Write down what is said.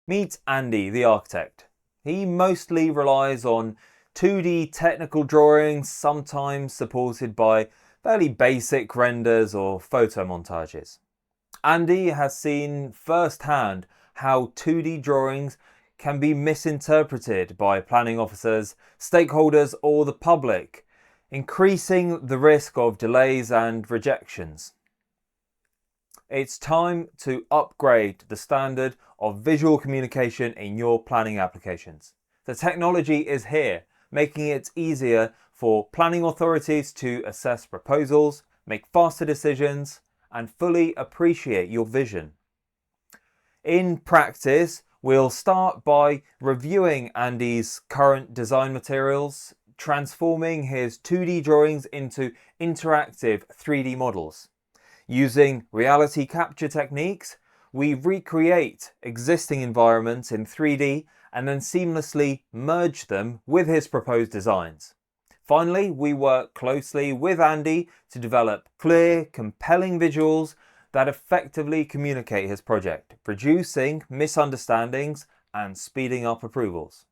Meet Andy, the architect. He mostly relies on 2D technical drawings, sometimes supported by fairly basic renders or photo montages. Andy has seen firsthand how 2D drawings can be misinterpreted by planning officers, stakeholders, or the public, increasing the risk of delays and rejections. It's time to upgrade the standard of visual communication in your planning applications. The technology is here, making it easier for planning authorities to assess proposals, make faster decisions, and fully appreciate your vision. In practice, we'll start by reviewing Andy's current design materials, transforming his 2D drawings into interactive 3D models. Using reality capture techniques, we recreate existing environments in 3D and then seamlessly merge them with his proposed designs. Finally, we work closely with Andy to develop clear, compelling visuals that effectively communicate his project, reducing misunderstandings and speeding up approvals.